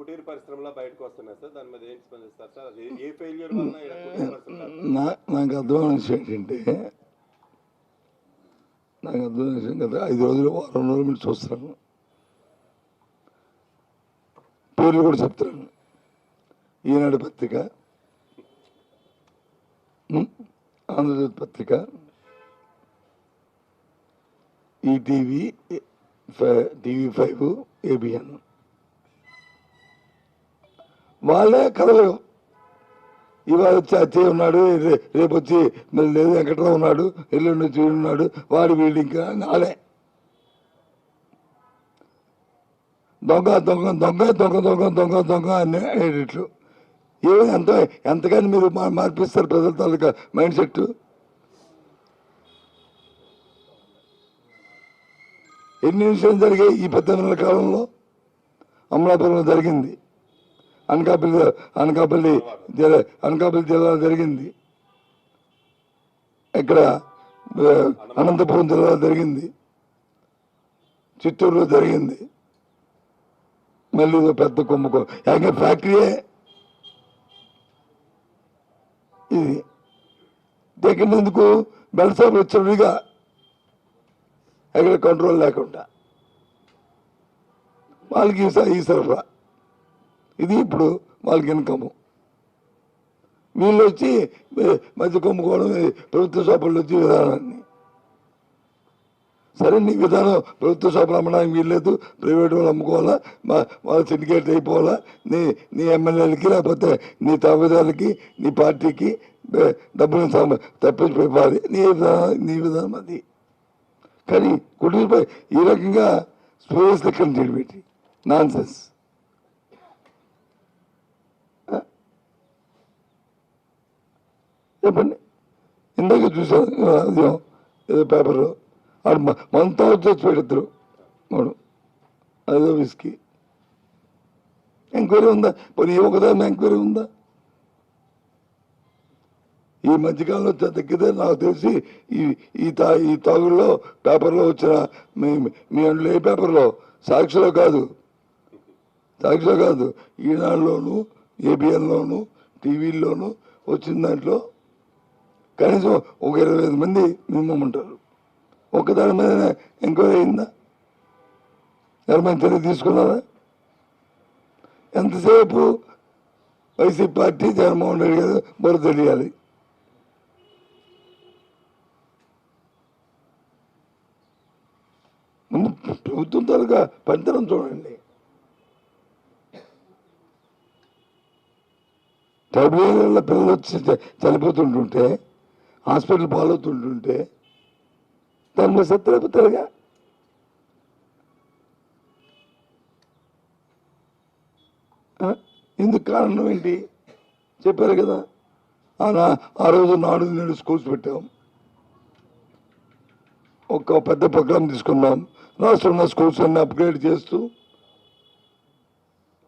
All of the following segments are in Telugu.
కుటీర పరిశ్రమలో బయటకు వస్తున్నాయి సార్, దాని మీద ఏం స్పందిస్తారు సార్? అది ఏ ఫెయిల్యూర్ వలన ఇలా కుటీర పరిశ్రమ? నాకు అర్థమైన విషయం ఏంటంటే, నాకు అర్థమైన విషయం కదా, 5 రోజులు 6 రోజుల నుంచి చూస్తున్నాను, పేర్లు కూడా చెప్తున్నాను. ఈనాడు పత్రిక, ఆంధ్రజ్యోతి పత్రిక, ఈటీవీ, TV5, ABN, వాళ్ళే కథలు. ఇవాళ వచ్చి అచ్చయ్య ఉన్నాడు, రేపు వచ్చి లేదు వెంకట్రావు ఉన్నాడు, ఎల్లుండి వచ్చి ఉన్నాడు, వాడి వీళ్ళు ఇంకా నాలే దొంగ దొంగ దొంగ దొంగ దొంగ దొంగ దొంగ అనే ఎడిట్లు. ఎంతగాని మీరు మార్పిస్తారు ప్రజల తాలూకా మైండ్ సెట్. ఎన్ని విషయాలు జరిగాయి ఈ 18 నెలల కాలంలో? అమలాపురంలో జరిగింది, అనకాపల్లి జిల్లాలో జరిగింది, ఇక్కడ అనంతపురం జిల్లాలో జరిగింది, చిత్తూరులో జరిగింది, మళ్ళీ పెద్ద కుంభకోణం ఫ్యాక్టరీయే ఇది. దగ్గరెందుకు బెల్సార్లు వచ్చాడుగా, ఎక్కడ కంట్రోల్ లేకుండా వాళ్ళకి ఈ సరఫరా, ఇది ఇప్పుడు వాళ్ళకి ఇన్కము. వీళ్ళు వచ్చి మధ్య కుంభకోణం, ప్రభుత్వ షాపుల్లో వచ్చి విధానాన్ని. సరే, నీ విధానం ప్రభుత్వ షాపులు అమ్మడానికి వీల్లేదు, ప్రైవేట్ వాళ్ళు అమ్ముకోవాలా, వాళ్ళ సిండికేట్ అయిపోవాలా, నీ ఎమ్మెల్యేలకి లేకపోతే నీ తాబేదారులకి నీ పార్టీకి డబ్బులు తప్పించిపోవాలి, నీ విధానం అది. కానీ కుటుంబపై ఈ రకంగా స్పేస్ లెక్కలు నిలబెట్టి నాన్ సెన్స్. చెప్పండి, ఇందాక చూసాను ఏదో పేపర్లో, వాడు మనతో చచ్చిపోయాడు ఇద్దరు, వాడు అదో విస్కీ. ఎంక్వైరీ ఉందా? పోనీ ఒకదాని ఎంక్వైరీ ఉందా? ఈ మధ్యకాలంలో తగ్గితే నాకు తెలిసి ఈ తాగుల్లో పేపర్లో వచ్చిన మీ అందులో ఏ పేపర్లో, సాక్షిలో కాదు, ఈనాడులోను, ABNలోను, టీవీల్లోనూ వచ్చిన దాంట్లో కనీసం ఒక 25 మంది మినిమం ఉంటారు. ఒక్కదాని మీద ఎంక్వైరీ అయిందా? ఎవరైనా చర్య తీసుకున్నారా? ఎంతసేపు వైసీపీ పార్టీ, జగన్మోహన్ రెడ్డి గారు బుర్ర తెలియాలి. ముందు ప్రభుత్వం తాలూకా పనితనం చూడండి. 70 ఏళ్ళ పిల్లలు వచ్చి చనిపోతుంటుంటే, హాస్పిటల్ పాలవుతుంటుంటే దానిలో సత్యలేపుతారుగా. ఇందుకు కారణం ఏంటి చెప్పారు కదా. ఆ రోజు నాడు నేడు స్కూల్స్ పెట్టాం, ఒక పెద్ద ప్రోగ్రాం తీసుకున్నాం. రాష్ట్రంలో స్కూల్స్ అన్ని అప్గ్రేడ్ చేస్తూ,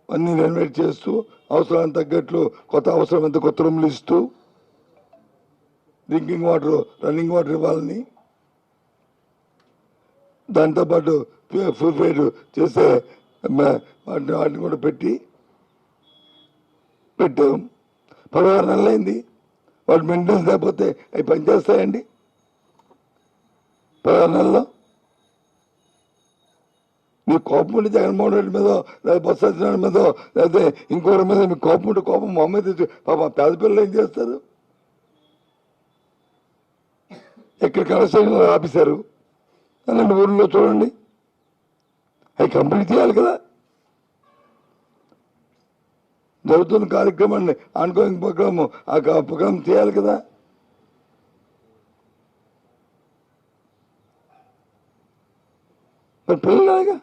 అన్ని రెనోవేట్ చేస్తూ, అవసరానికి తగ్గట్లు అవసరం ఎంత కొత్త రూములు ఇస్తూ, డ్రింకింగ్ వాటర్, రన్నింగ్ వాటర్ ఇవ్వాలని, దాంతోపాటు ప్యూరిఫైడ్ చేసే వాటిని కూడా పెట్టాం. 16 నెలలైంది. వాటి మెయింటెనెన్స్ లేకపోతే అవి పనిచేస్తాయండి 16 నెలల్లో? మీకు కోపం ఉంటే జగన్మోహన్ రెడ్డి మీదో, లేదా బొత్స సత్యనారాయణ మీదో, లేకపోతే ఇంకోటి మీద మీకు కోపం ఉంటే కోపం మొహమ్మద్ పాప పేద పిల్లలు ఏం చేస్తారు? ఎక్కడ కన్స్ట్రక్షన్ ఆపేశారు అలాంటి ఊళ్ళో చూడండి, అవి కంప్లీట్ చేయాలి కదా. జరుగుతున్న కార్యక్రమాన్ని ఆన్గోయింగ్ ప్రోగ్రాము, ఆ ప్రోగ్రామ్ చేయాలి కదా. మరి పిల్లలాగా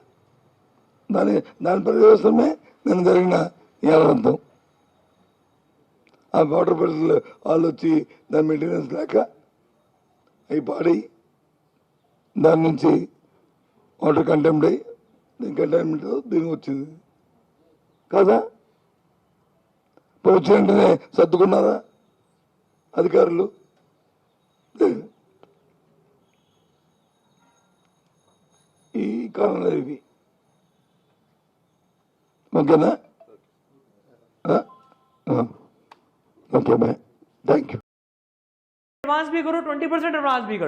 దాని పర్యవసరమే నేను జరిగిన ఏడార్థం. ఆ వాటర్ పిల్లలు వాళ్ళు వచ్చి దాని మెయింటెనెన్స్ లేక అవి పాడి, దాని నుంచి వాటర్ కంటెంప్ట్ అయ్యి కంటైన్మెంట్ దీనికి వచ్చింది కదా. ఇప్పుడు వచ్చిన వెంటనే సర్దుకున్నారా అధికారులు? ఈ కాలంలో ఇవి ఓకేనా. Okay bye, thank you. Advance भी करो, 20% एडवांस भी करो।